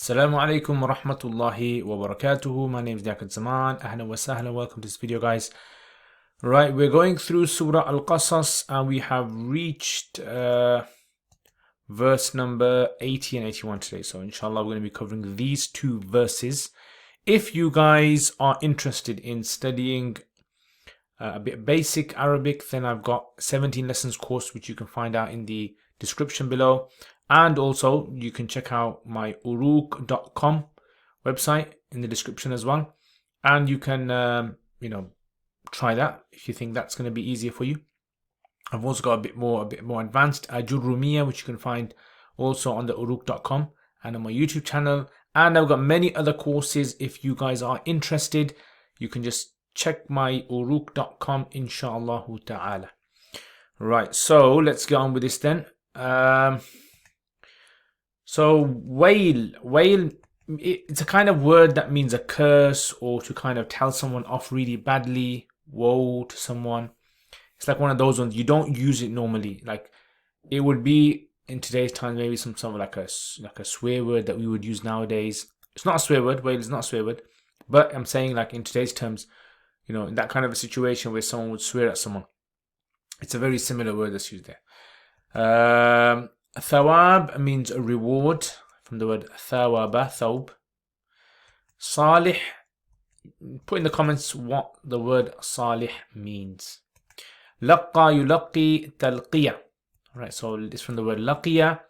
Assalamu alaikum wa rahmatullahi wa barakatuhu. My name is Liaquat. Ahlan wa sahlan. Welcome to this video, guys. Right, we're going through Surah al-Qasas and we have reached verse number 80 and 81 today. So inshallah we're going to be covering these two verses. If you guys are interested in studying a bit of basic Arabic, then I've got 17 lessons course which you can find out in the description below. And also, you can check out my uruq.com website in the description as well. And you can, try that if you think that's going to be easier for you. I've also got a bit more advanced Ajurrumiyyah, which you can find also on the uruq.com and on my YouTube channel. And I've got many other courses. If you guys are interested, you can just check my uruq.com, inshallah ta'ala. Right, so let's get on with this then. So wail, it's a kind of word that means a curse or to kind of tell someone off really badly, woe to someone. It's like one of those ones, you don't use it normally. Like it would be in today's time maybe some sort of like a swear word that we would use nowadays. It's not a swear word, wail is not a swear word. But I'm saying like in today's terms, in that kind of a situation where someone would swear at someone. It's a very similar word that's used there. Thawab means a reward, from the word thawaba, thawb. Salih, put in the comments what the word salih means. Laqqa yulaqi talqiya. Right, so it's from the word laqiya,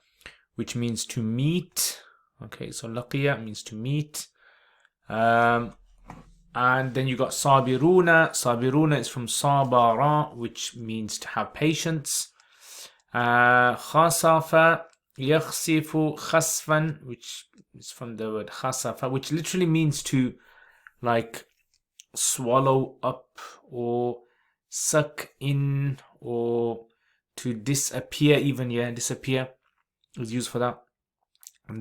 which means to meet. Okay, so laqiya means to meet. And then you got sabiruna. Sabiruna is from sabara, which means to have patience. Khasafa yakhsifu khasfan, which is from the word khasafa, which literally means to like swallow up or suck in or to disappear even. Disappear is used for that.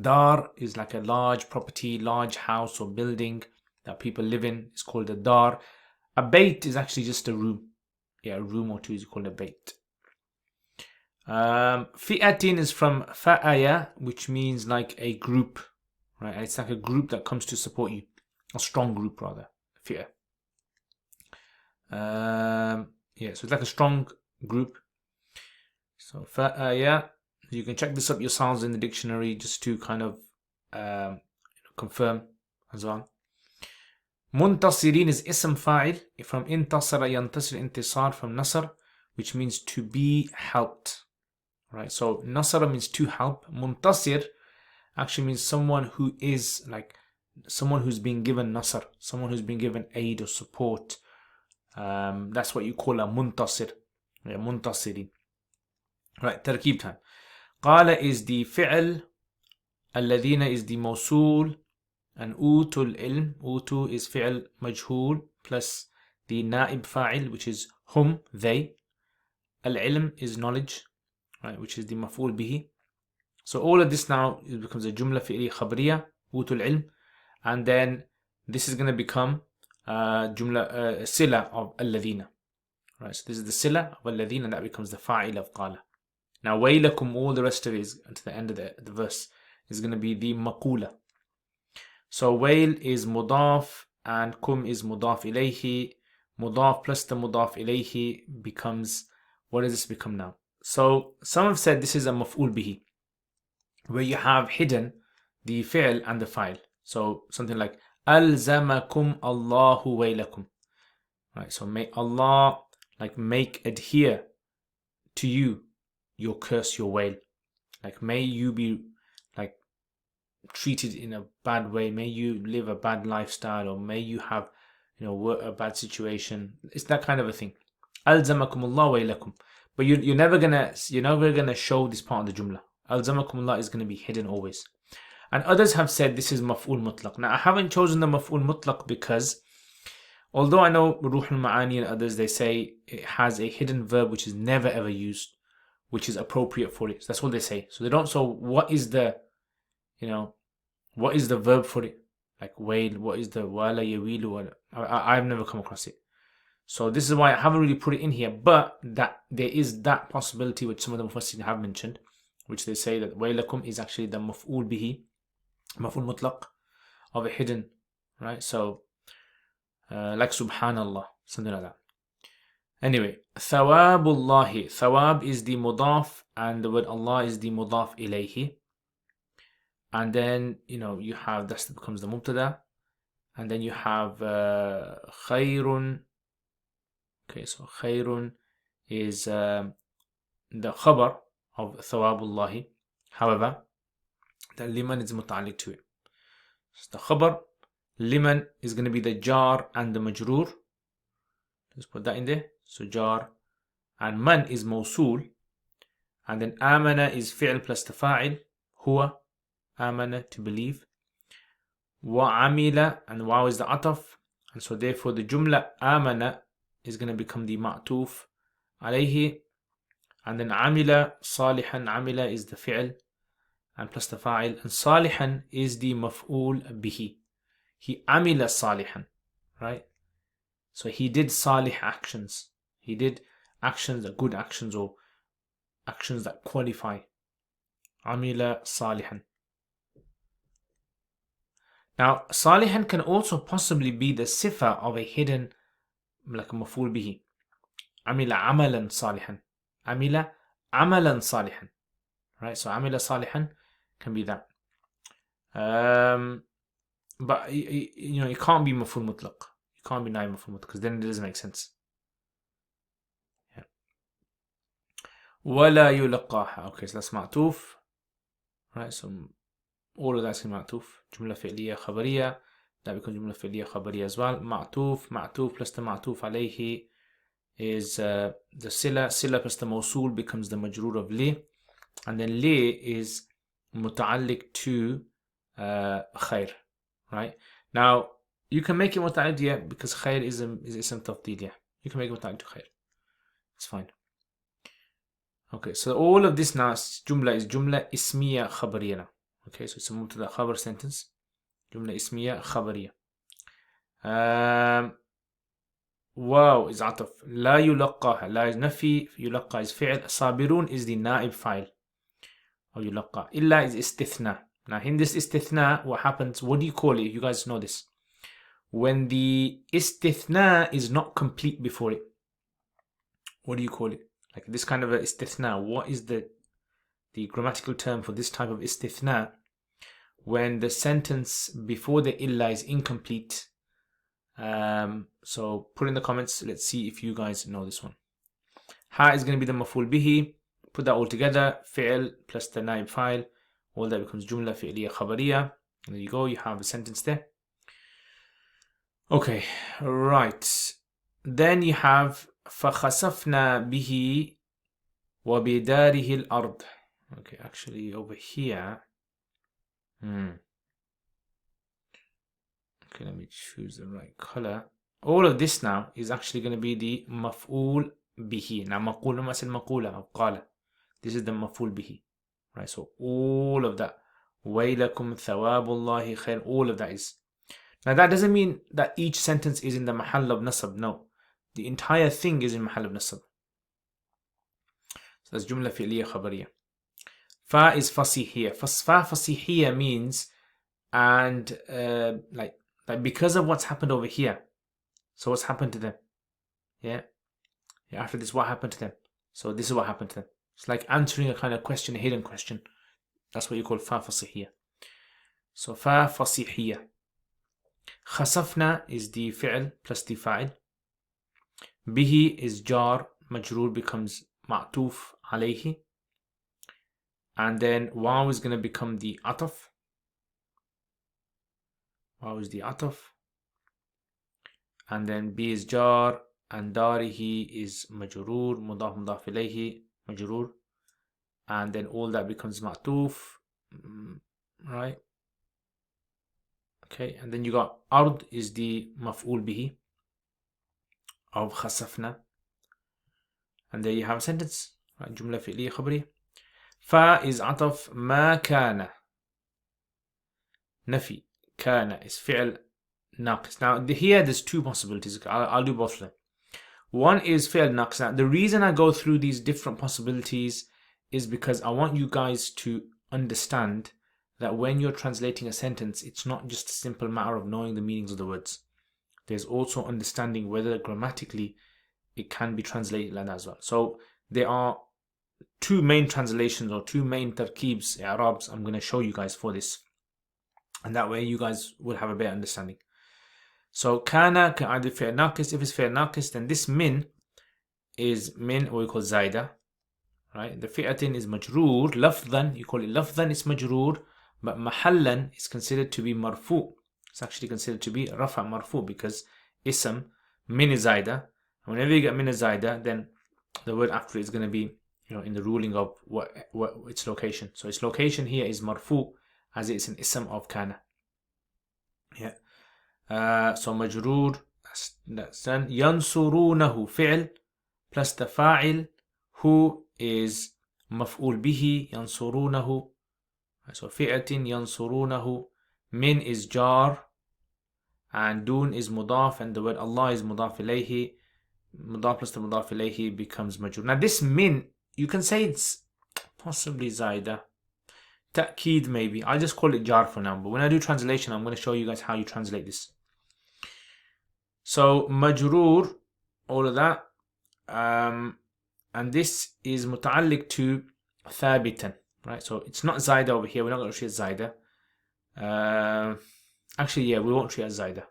Dar is like a large property, large house or building that people live in. It's called a dar. A bait is actually just a room. A room or two is called a bait. Fi'atin is from fa'aya, which means like a group, right? And it's like a group that comes to support you, a strong group rather. Fi'a. So it's like a strong group. So fa'aya, you can check this up yourselves in the dictionary just to kind of confirm as well. Muntasirin is ism fa'il from intasara yantasir intisar from nasr, which means to be helped. Right, so nasara means to help. Muntasir actually means someone who is like someone who's been given nasr, someone who's been given aid or support. That's what you call a muntasir. Muntasirin. Right, tarkeeb time. Qala is the fi'l, alladhina is the mawsool, and utul ilm, utu is fi'l majhool plus the naib fa'il, which is hum, they. Al-ilm is knowledge, right, which is the maf'ul bihi. So all of this now becomes a jumla fi'li khabriya, utul ilm, and then this is going to become jumla sila of alladhina. Right, so this is the sila of alladhina, and that becomes the fa'il of qala. Now waylakum, all the rest of it is to the end of the verse is going to be the maqula. So wayl is mudaf and kum is mudaf ilayhi. Mudaf plus the mudaf ilayhi becomes, what does this become now? So some have said this is a maf'ul bihi, where you have hidden the fi'l and the fa'il. So something like alzamakum Allahu waylakum. Right, so may Allah make adhere to you your curse, your wail. Like may you be treated in a bad way, may you live a bad lifestyle, or may you have a bad situation. It's that kind of a thing. Alzamakum Allah waylakum. But you're never gonna show this part of the jumla. Alzamakumullah is gonna be hidden always. And others have said this is maf'ul mutlaq. Now I haven't chosen the maf'ul mutlaq because although I know Ruh al-Ma'ani and others, they say it has a hidden verb which is never ever used, which is appropriate for it. So that's what they say. So they don't. So what is the verb for it? Like wail, what is the wala yawilu? I've never come across it. So this is why I haven't really put it in here, but that there is that possibility which some of the mufassirin have mentioned, which they say that waylakum is actually the maf'ul bihi, maf'ul mutlaq of a hidden, right? So like subhanallah, something like that. Anyway, thawabullahi. Thawab is the mudaf and the word Allah is the mudaf ilayhi. And then, you have, that becomes the mubtada. And then you have khayrun. Okay, so khayrun is the khabar of thawabullahi. However, the liman is muta'alliq to it. So the khabar, liman, is going to be the jar and the majroor. Let's put that in there. So jar, and man is mawsool, and then amana is fi'l plus the fa'il, huwa, amana, to believe. Wa amila, and waw is the ataf, and so therefore the jumla amana is going to become the ma'tuf alayhi, and then amila, salihan, amila is the fi'l and plus the fa'il, and salihan is the maf'ul bihi. He amila salihan, right? So he did salih actions. He did actions, good actions, or actions that qualify. Amila salihan. Now, salihan can also possibly be the sifa of a hidden, like a maf'ul bihi. Amila amalan salihan. Amila amalan salihan. Right? So amila salihan can be that. But it can't be maf'ul mutlaq. It can't be naib maf'ul mutlaq, because then it doesn't make sense. Yeah. Wala yulaqaha. Okay, so that's ma'tuf. Right, so all of that's in ma'tuf. Jumla fi'liya khabariya. That becomes jumla fi'liya khabariya as well. Ma'tuf plus the ma'tuf alayhi is the sila plus the mawsool becomes the majroor of li. And then li is muta'alliq to khair. Right? Now, you can make it muta'alliq because khair is ism tafdil. You can make it muta'alliq to khair. It's fine. Okay, so all of this now, jumla is jumla ismiya khabariya now. Okay, so it's a mubtada khabar sentence. Jumla ismiya khabariya. Wow is ataf. La yulaqaha. La is nafi. Yulaqa is fi'l. Sabirun is the naib fa'il. Or yulaqa. Illa is istithna. Now in this istithna, what happens? What do you call it? You guys know this. When the istithna is not complete before it, what do you call it? Like this kind of a istithna. What is the grammatical term for this type of istithna? When the sentence before the illa is incomplete. So put in the comments. Let's see if you guys know this one. Ha is going to be the maf'ul bihi. Put that all together. Fi'l plus the naib fa'il. All that becomes jumla fi'liya khabariya. And there you go. You have a sentence there. Okay, right. Then you have فَخَسَفْنَا بِهِ وَبِدَارِهِ الْأَرْضِ. Okay, actually over here. Okay, let me choose the right color. All of this now is actually going to be the maf'ul bihi. Now, maqula masal maqula of qala. This is the maf'ul bihi. Right, so all of that. وَيْلَكُمْ ثَوَابُ اللَّهِ خَيْرٌ. All of that is. Now, that doesn't mean that each sentence is in the mahal of nasab. No. The entire thing is in mahal of nasab. So that's jumla fi'liya khabariya. Fa is fasihiyya. Fa fasihiyya means, and like because of what's happened over here. So what's happened to them? Yeah. After this, what happened to them? So this is what happened to them. It's like answering a kind of question, a hidden question. That's what you call fa fasihiyya. So fa fasihiyya. Khasafna is the fi'l plus the fa'il. Bihi is jar, majroor becomes ma'tuf alayhi. And then waw is going to become the ataf. Waw is the ataf. And then bi is jar, and darihi is majroor, mudaf mudaf ilayhi, majroor. And then all that becomes ma'tuf, right? Okay, and then you got ard is the maf'ul bihi of khasafna. And there you have a sentence, right? Jumla fi'liya khabariya. Fa is ataf ma kana. Nafi. Kana is fi'l naqis. Now here there's two possibilities. I'll do both of them. One is fi'l naqis. Now the reason I go through these different possibilities is because I want you guys to understand that when you're translating a sentence, it's not just a simple matter of knowing the meanings of the words. There's also understanding whether grammatically it can be translated like that as well. So there are two main translations or two main tarkeebs, I'raabs, I'm going to show you guys for this. And that way you guys will have a better understanding. So kana ka'adil fi'l naqis. If it's fi'l naqis, then this min is min, what we call zaida. Right? The fi'atin is majroor. Lafdhan, you call it lafdhan, it's majroor. But mahallan is considered to be marfu. It's actually considered to be rafa marfu because ism, min is zaida. And whenever you get min is zaida, then the word after it is going to be, in the ruling of what its location. So its location here is marfu, as it's an ism of kana. Yeah. So majroor, that's done. Yansurunahu fi'l plus the fa'il, who is maf'ul bihi, yansurunahu. So fi'atin yansurunahu. Min is jar, and dun is mudaf, and the word Allah is mudaf ilayhi. Mudaf plus the mudaf ilayhi becomes majroor. Now this min, you can say it's possibly zaida. Ta'keed maybe. I'll just call it jar for now. But when I do translation, I'm going to show you guys how you translate this. So majroor, all of that. And this is muta'alliq to thabitan. Right? So it's not zaida over here. We're not going to treat it as zaida. Actually, yeah, we won't treat it as zaida.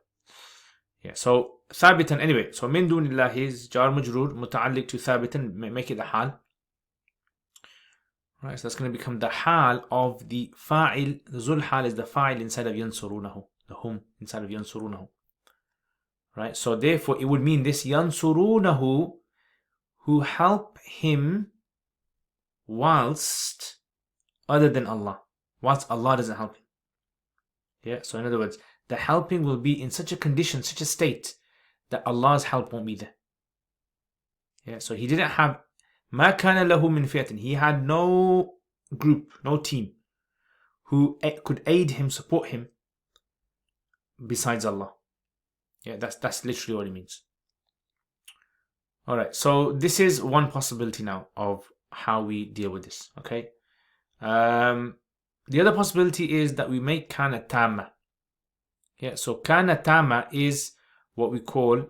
Yeah, so thabitan anyway. So min dunillah is jar majroor, muta'alliq to thabitan. Make it the hal. Right, so that's going to become the hal of the fa'il. The zul hal is the fa'il inside of yansurunahu. The hum inside of yansurunahu. Right, so therefore it would mean this yansurunahu, who help him whilst other than Allah. Whilst Allah doesn't help him. Yeah, so in other words, the helping will be in such a condition, such a state, that Allah's help won't be there. Yeah, so he didn't have ما كان له من فئة. He had no group, no team who could aid him, support him besides Allah. Yeah, that's literally what it means. Alright, so this is one possibility now of how we deal with this. Okay. The other possibility is that we make kana tamma. Yeah, so kana tamma is what we call,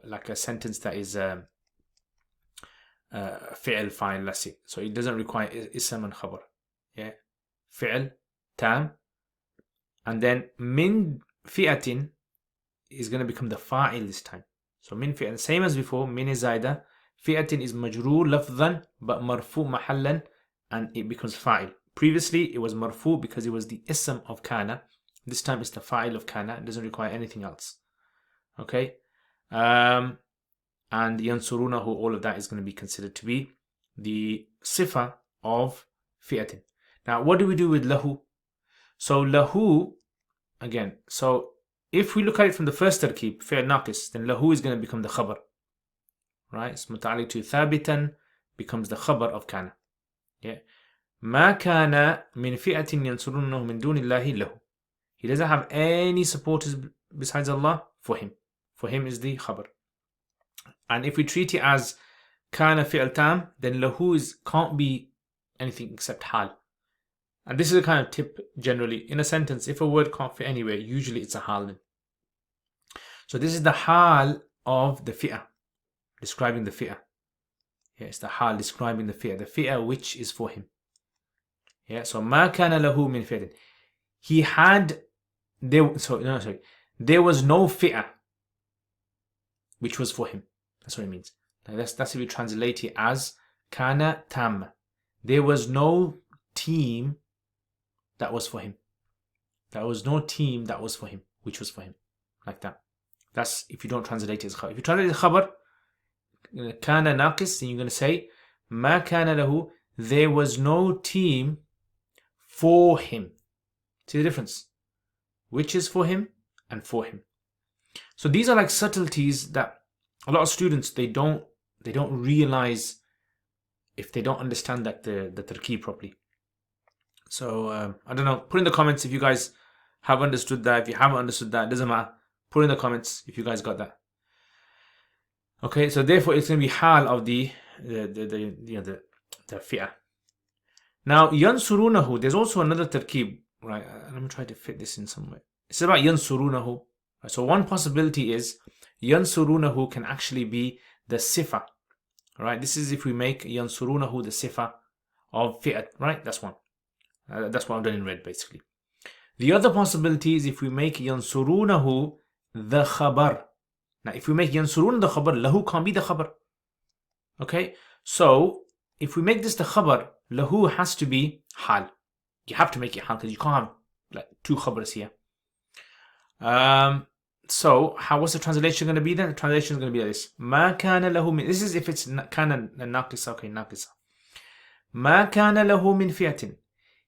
like a sentence that is fi'l fa'il, let's say. So it doesn't require ism and khabar. Yeah. Fi'l, tam. And then min fi'atin is going to become the fa'il this time. So min fi'atin, same as before, min is zaida. Fi'atin is majroor lafdhan, but marfu mahallan, and it becomes fa'il. Previously, it was marfu because it was the ism of kana. This time it's the fa'il of kana. It doesn't require anything else. Okay. And yansurunahu, all of that is going to be considered to be the sifa of fi'atin. Now, what do we do with lahu? So lahu, again, so if we look at it from the first tarkeeb, fi'l naqis, then lahu is going to become the khabar. Right? It's muta'alliq to thabitan, becomes the khabar of kana. Yeah. ما كان من فئة ينصرونه من دون الله له. He doesn't have any supporters besides Allah for him. For him is the khabar. And if we treat it as kana fi'l tam, then lahu can't be anything except hal. And this is a kind of tip generally. In a sentence, if a word can't fit anywhere, usually it's a hal. So this is the hal of the fi'ah, describing the fi'ah. Yeah, it's the hal describing the fi'ah which is for him. Yeah, so ma kana lahu min fi'atin. He had, there was no fi'ah which was for him. That's what it means. Now that's if you translate it as kana tam. There was no team that was for him. There was no team that was for him, which was for him. Like that. That's if you don't translate it as khabar. If you translate it as khabar, kana naqis, then you're going to say ma kana lahu, there was no team for him. See the difference? Which is for him and for him. So these are like subtleties that a lot of students they don't realize if they don't understand that the tarkeeb properly. So I don't know. Put in the comments if you guys have understood that. If you haven't understood that, it doesn't matter. Put in the comments if you guys got that. Okay, so therefore it's going to be hal of the fi'ah. Now yansurunahu, there's also another tarkeeb right, let me try to fit this in somewhere. It's about yansurunahu. Right, so one possibility is yansurunahu can actually be the sifa. Right, this is if we make yansurunahu the sifa of fi'at, right? That's one. That's what I've done in red, basically. The other possibility is if we make yansurunahu the khabar. Now, if we make yansurun the khabar, lahu can't be the khabar. Okay, so if we make this the khabar, lahu has to be hal. You have to make it hal because you can't have like two khabars here. So what's the translation going to be then? The translation is going to be like this. Ma kana lahu min. This is if it's kana naqisa. Okay, naqisa. Ma kana lahu min fi'atin.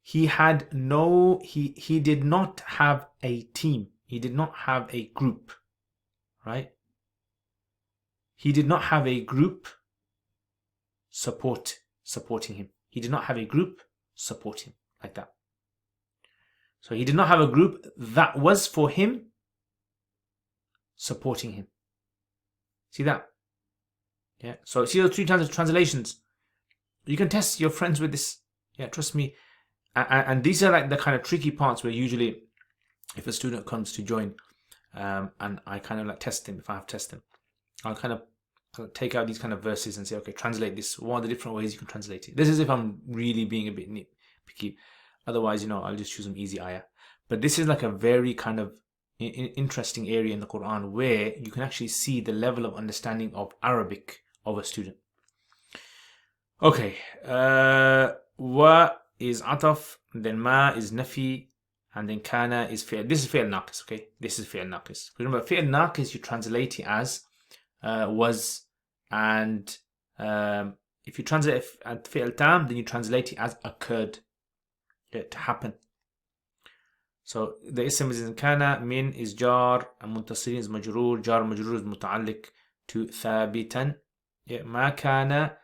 He had no. He did not have a team. He did not have a group. Right. He did not have a group supporting him. He did not have a group supporting him like that. So he did not have a group that was for him supporting him. See that? Yeah. So see those three times of translations. You can test your friends with this. Yeah, trust me. And these are like the kind of tricky parts where usually if a student comes to join and I kind of like test him, if I have test him, I'll kind of take out these kind of verses and say, okay, translate this. What are the different ways you can translate it? This is if I'm really being a bit nitpicky. Otherwise, I'll just choose an easy ayah. But this is like a very kind of interesting area in the Quran where you can actually see the level of understanding of Arabic of a student. Okay, wa is ataf, then ma is nafi, and then kana is fi'l. This is fi'l naqis, okay? This is fi'l naqis. Remember, fi'l naqis you translate it as was, and if you translate it fi'l tam, then you translate it as occurred, to happen. So the ism is in kana, min is jar, and muntasirin is majroor, jar majroor is muta'alliq to thabitan. Ma kana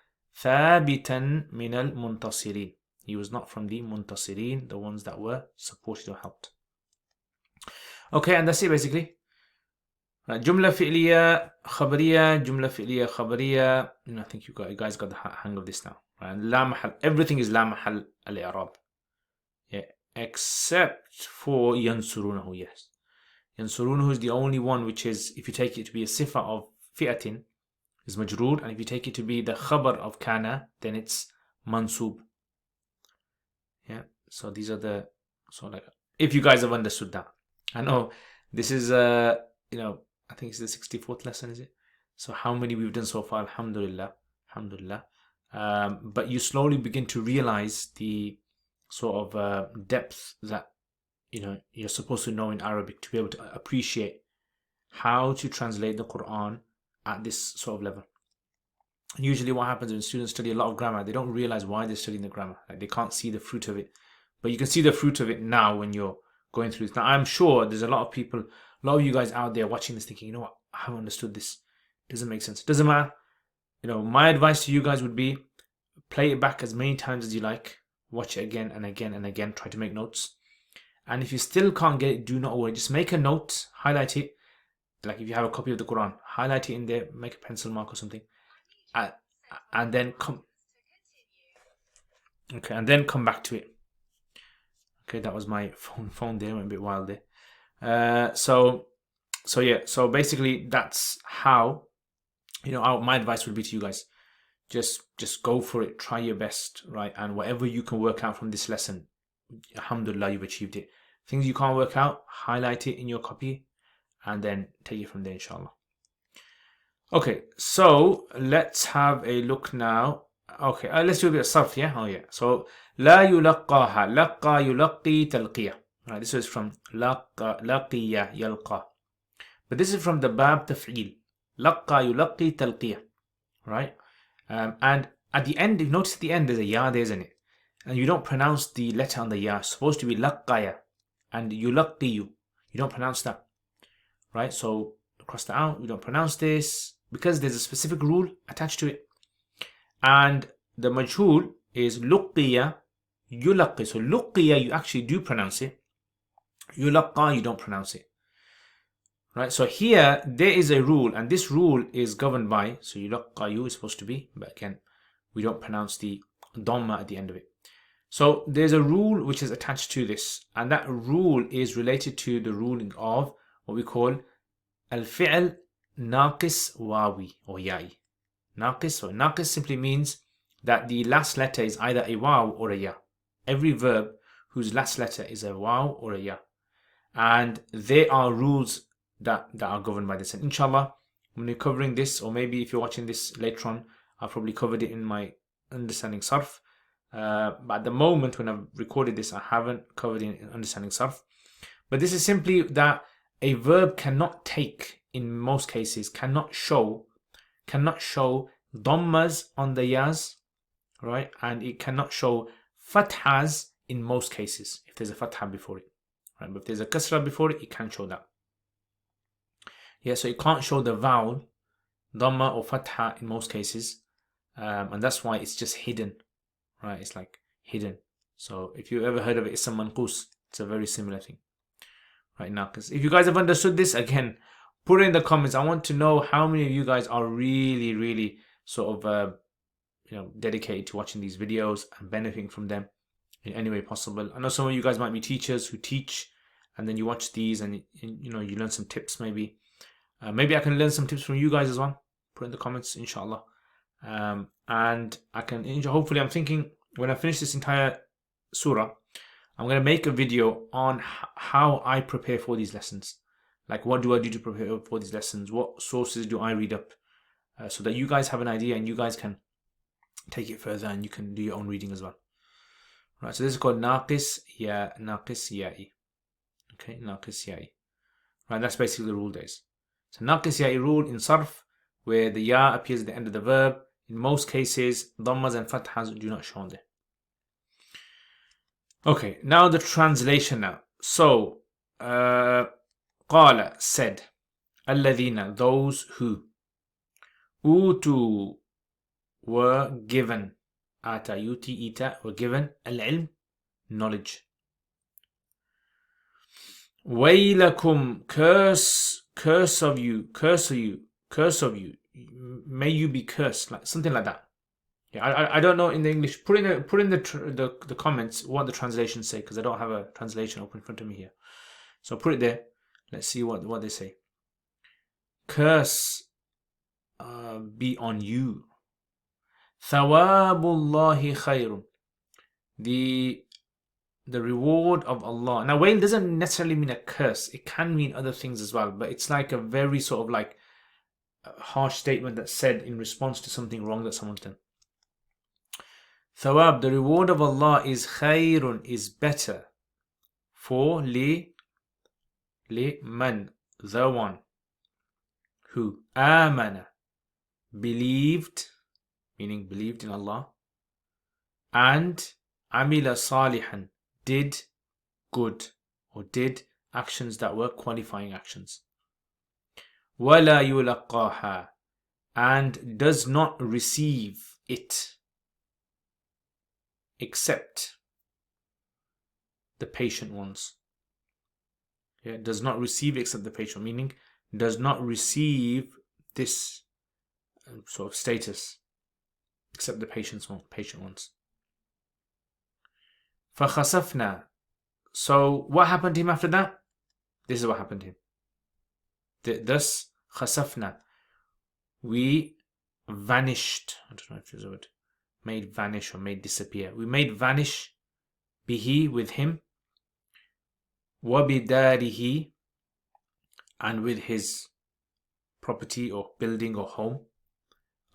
thabitan min al-muntasirin. He was not from the muntasirin, the ones that were supported or helped. Okay, and that's it basically. Jumla fi'liya khabariya, jumla fi'liya khabariya. I think you guys got the hang of this now. Right? La mahal, everything is la mahal al-i'rab. Yeah, except for yansurunahu. Yes, yansurunahu is the only one which is, if you take it to be a sifa of fi'atin, is majroor, and if you take it to be the khabar of kana, then it's mansub. Yeah, so these are the, so like, if you guys have understood that. I know this is I think it's the 64th lesson, is it? So how many we've done so far? Alhamdulillah, alhamdulillah. But you slowly begin to realize the sort of depth that you're supposed to know in Arabic to be able to appreciate how to translate the Quran at this sort of level. Usually what happens when students study a lot of grammar, they don't realize why they're studying the grammar. Like, they can't see the fruit of it. But you can see the fruit of it now when you're going through this. Now, I'm sure there's a lot of people, a lot of you guys out there watching this thinking, you know what, I haven't understood this. It doesn't make sense. It doesn't matter. My advice to you guys would be, play it back as many times as you like. Watch it again and again and again. Try to make notes. And if you still can't get it, do not worry. Just make a note, highlight it. Like if you have a copy of the Quran, highlight it in there, make a pencil mark or something. And then come back to it. Okay, that was my phone there, went a bit wild there. So basically that's how, my advice would be to you guys, just go for it, try your best, right? And whatever you can work out from this lesson, alhamdulillah, you've achieved it. Things you can't work out, highlight it in your copy and then take it from there, inshallah. Okay, so let's have a look now. Okay, let's do a bit of sarf, yeah? Oh, yeah. So, la yulaqqaha, laqqa yulaqqi talqiya. Right, this is from laqiya yalqa. But this is from the bab taf'il. Laqqa yulaqqi talqiya. Right? And at the end, if you notice at the end, there's a ya there, isn't it? And you don't pronounce the letter on the ya. It's supposed to be laqqaya. And yulaqqiyu. You don't pronounce that. Right? So, cross that out. You don't pronounce this, because there's a specific rule attached to it. And the majhul is luqqiya, yulaqqi. So luqqiya, you actually do pronounce it. Yulaqqa, you don't pronounce it. Right? So here, there is a rule, and this rule is governed by, so yulaqqa you is supposed to be, but again, we don't pronounce the dhamma at the end of it. So there's a rule which is attached to this, and that rule is related to the ruling of what we call al-fi'l naqis wawi or ya'i. Naqis simply means that the last letter is either a waw or a ya. Every verb whose last letter is a waw or a ya. And there are rules that are governed by this. And inshallah, when we're covering this, or maybe if you're watching this later on, I've probably covered it in my understanding sarf. But at the moment when I've recorded this, I haven't covered it in understanding sarf. But this is simply that a verb cannot take, in most cases, cannot show dhammas on the yas, right? And it cannot show fathas in most cases if there's a fatha before it, right? But if there's a kasra before it, it can show that. Yeah, so it can't show the vowel dhamma or fatha in most cases, and that's why it's just hidden, right? It's like hidden. So if you ever heard of it, ism manqus, it's a very similar thing, right? Now, because if you guys have understood this, again, put it in the comments. I want to know how many of you guys are really sort of dedicated to watching these videos and benefiting from them in any way possible. I know some of you guys might be teachers who teach, and then you watch these and you learn some tips. Maybe I can learn some tips from you guys as well. Put in the comments, inshallah. And I can, hopefully, I'm thinking when I finish this entire surah, I'm going to make a video on how I prepare for these lessons. Like, what do I do to prepare for these lessons? What sources do I read up? So that you guys have an idea and you guys can take it further and you can do your own reading as well. Right, so this is called naqis ya'i. Okay, naqis ya'i. Right, that's basically the rule there is. So naqis ya'i rule in sarf, where the ya appears at the end of the verb. In most cases, dhammas and fathas do not show on there. Okay, now the translation now. So, qala said, alladhina, those who, utu, were given, ata yuti ita, were given, al-ilm, knowledge. Waylakum, curse of you, may you be cursed, like something like that. Yeah, I don't know in the English. Put in the comments what the translations say, because I don't have a translation open in front of me here. So put it there. Let's see what they say. Curse be on you. Thawabullahi khayrun. The reward of Allah. Now, wail doesn't necessarily mean a curse. It can mean other things as well, but it's like a very sort of like a harsh statement that's said in response to something wrong that someone's done. Thawab, the reward of Allah is khayrun, is better for li man, the one who amana, believed, meaning believed in Allah, and amila salihan, did good, or did actions that were qualifying actions. Wala yulaqaha, and does not receive it except the patient ones. Yeah, does not receive except the patient, meaning does not receive this sort of status except the patient ones. فَخَسَفْنَا, so what happened to him after that? This is what happened to him. Thus, خَسَفْنَا, we vanished. I don't know if there's a word. Made vanish or made disappear. We made vanish bihi, with him, wabidarihi, and with his property or building or home,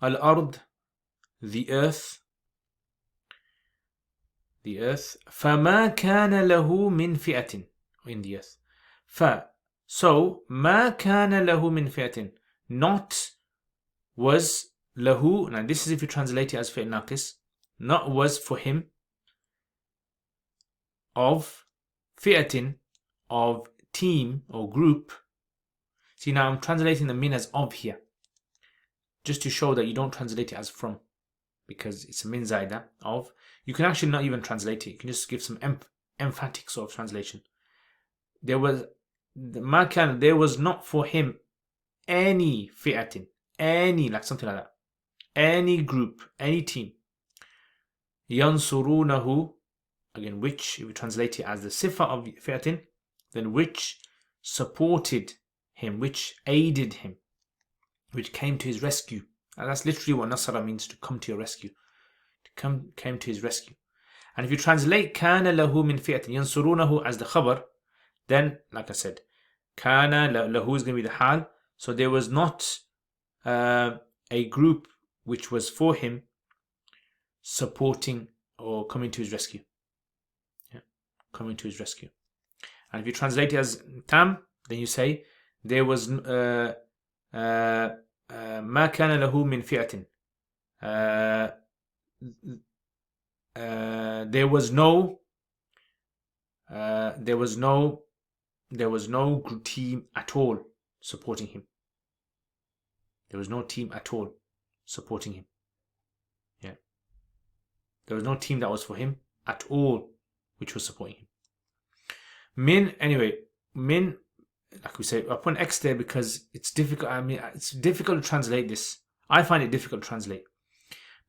al-ard, the earth, فَمَا كَانَ لَهُ مِنْ فِئَةٍ, in the earth. So, مَا كَانَ لَهُ مِنْ فِئَةٍ, not was lahu, now this is if you translate it as fi'l naqis, not was for him, of fi'atin, of team or group. See, now I'm translating the min as of here, just to show that you don't translate it as from, because it's a min zaida, of. You can actually not even translate it. You can just give some emphatic sort of translation. There was not for him any fi'atin, any, like something like that, any group, any team, yansurunahu, again, which, if we translate it as the sifa of fi'atin, then which supported him, which aided him, which came to his rescue. And that's literally what nasara means, to come to your rescue. Came to his rescue. And if you translate kana lahu min fi'atin yansurunahu as the khabar, then, like I said, kana lahu is going to be the hal. So there was not a group which was for him supporting or coming to his rescue. Yeah, coming to his rescue. And if you translate it as tam, then you say there was ma kana lahu min fi'atin. There was no team at all supporting him. There was no team at all supporting him. Yeah. There was no team that was for him at all which was supporting him. Min, like we say, I put an X there because it's difficult. I mean, it's difficult to translate this. I find it difficult to translate.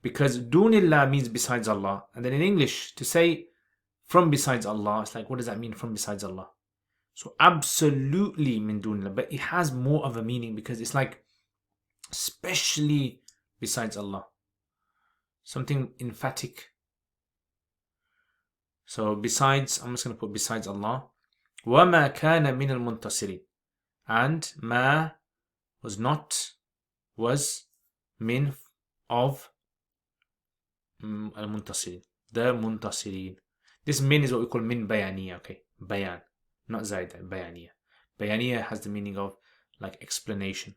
Because dunillah means besides Allah. And then in English, to say from besides Allah, it's like, what does that mean, from besides Allah? So absolutely min dunillah. But it has more of a meaning because it's like, especially besides Allah. Something emphatic. So besides, I'm just going to put besides Allah. وَمَا كَانَ مِنَ الْمُنْتَصِرِينَ. And ma was not, was min of al-muntasirin, the muntasirin. This min is what we call min bayaniya, okay? Bayan, not zaida, bayaniya. Bayaniya has the meaning of like explanation.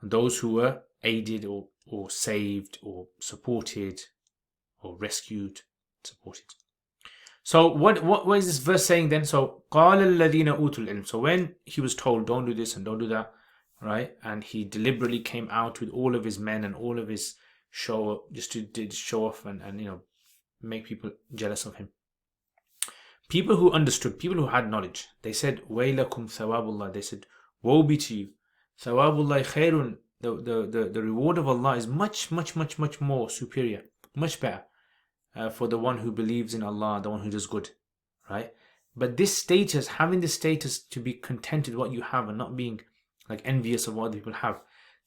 And those who were aided or saved or supported or rescued, supported. So what is this verse saying then? So قَالَ الَّذِينَ أُوتُوا الْعِلْمَ. So when he was told, don't do this and don't do that, right? And he deliberately came out with all of his men and all of his show, just to show off and you know, make people jealous of him. People who understood, people who had knowledge, they said, وَيْلَكُمْ ثَوَابُ. They said, woe be to you. ثَوَابُ خَيْرٌ. The reward of Allah is much more superior, much better for the one who believes in Allah, the one who does good, right? But this status, having this status to be content with what you have and not being like envious of what other people have,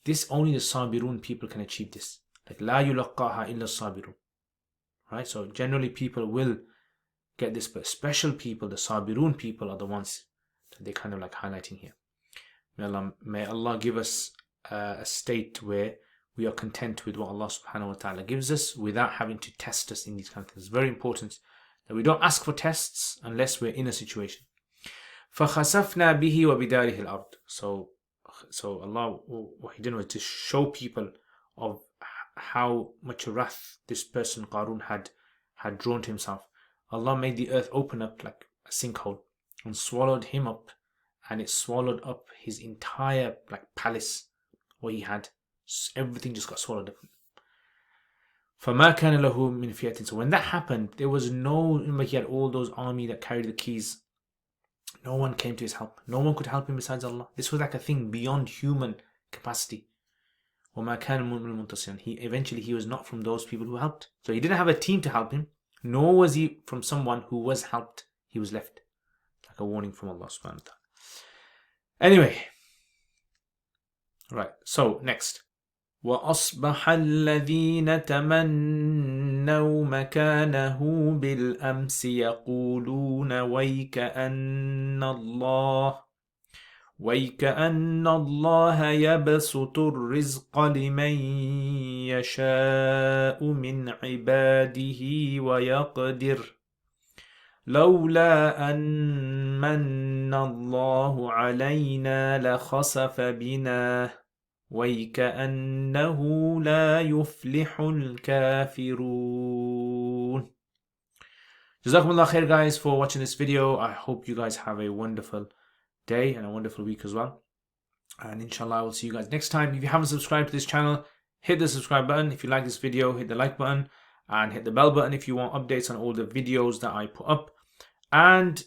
this only the sabirun people can achieve this. Like la yulaqaha illa sabirun, right? So generally people will get this, but special people, the sabirun people, are the ones that they're kind of like highlighting here. May Allah give us a state where we are content with what Allah subhanahu wa ta'ala gives us without having to test us in these kind of things. It's very important that we don't ask for tests unless we're in a situation. فَخَسَفْنَا بِهِ وَبِدَارِهِ الْأَرْضِ. So Allah, what He did was to show people of how much wrath this person Qarun had drawn to himself. Allah made the earth open up like a sinkhole and swallowed him up, and it swallowed up his entire like palace, what he had. Everything just got swallowed up. فَمَا كَانَ لَهُ مِنْ فِيَةٍ. So when that happened, there was no, he had all those army that carried the keys. No one came to his help. No one could help him besides Allah. This was like a thing beyond human capacity. وَمَا كَانَ مِنَ الْمُنْتَصِرِينَ. Eventually he was not from those people who helped. So he didn't have a team to help him, nor was he from someone who was helped. He was left. Like a warning from Allah subhanahu wa ta'ala. Anyway. Right. So next. وَأَصْبَحَ الَّذِينَ تَمَنَّوْا مَكَانَهُ بِالْأَمْسِ يَقُولُونَ وَيْكَأَنَّ اللَّهَ يَبْسُطُ الرِّزْقَ لِمَنْ يَشَاءُ مِنْ عِبَادِهِ وَيَقْدِرُ لَوْلَا أَنْ مَنَّ اللَّهُ عَلَيْنَا لَخَسَفَ بِنَا وَيْكَأَنَّهُ لَا يُفْلِحُ الْكَافِرُونَ. Jazakumullah khair guys for watching this video. I hope you guys have a wonderful day and a wonderful week as well. And inshallah I will see you guys next time. If you haven't subscribed to this channel, hit the subscribe button. If you like this video, hit the like button and hit the bell button if you want updates on all the videos that I put up. And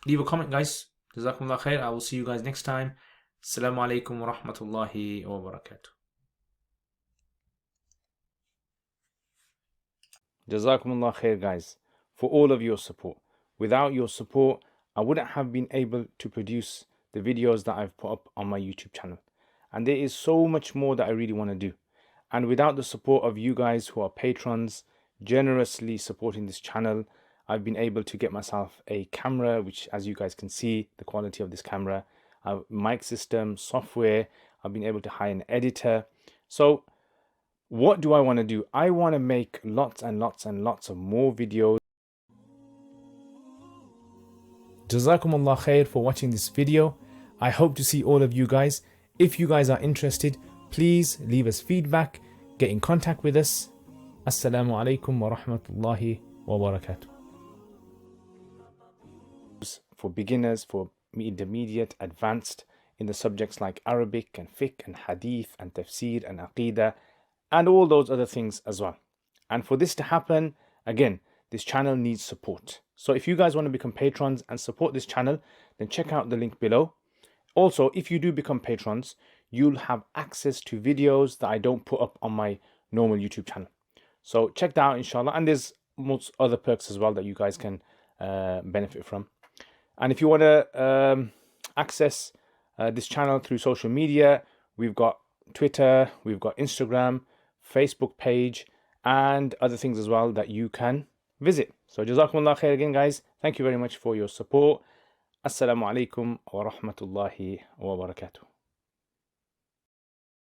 leave a comment guys. Jazakumullah khair. I will see you guys next time. Assalamu alaikum wa rahmatullahi wa barakatuh. Jazakumullah khair guys for all of your support. Without your support, I wouldn't have been able to produce the videos that I've put up on my YouTube channel. And there is so much more that I really want to do. And without the support of you guys who are patrons, generously supporting this channel, I've been able to get myself a camera, which, as you guys can see, the quality of this camera, mic system, software. I've been able to hire an editor. So what do I want to do? I want to make lots and lots and lots of more videos. Jazakumullah khair for watching this video. I hope to see all of you guys. If you guys are interested, please leave us feedback, get in contact with us. Assalamu alaikum wa rahmatullahi wa barakatuh. For beginners, for intermediate, advanced in the subjects like Arabic and fiqh and hadith and tafsir and aqidah and all those other things as well. And for this to happen, again, this channel needs support. So if you guys want to become patrons and support this channel, then check out the link below. Also, if you do become patrons, you'll have access to videos that I don't put up on my normal YouTube channel. So check that out, inshallah. And there's most other perks as well that you guys can benefit from. And if you want to access this channel through social media, we've got Twitter, we've got Instagram, Facebook page, and other things as well that you can visit. So Jazakumullah khair again, guys. Thank you very much for your support. Assalamu alaikum wa rahmatullahi wa barakatuh.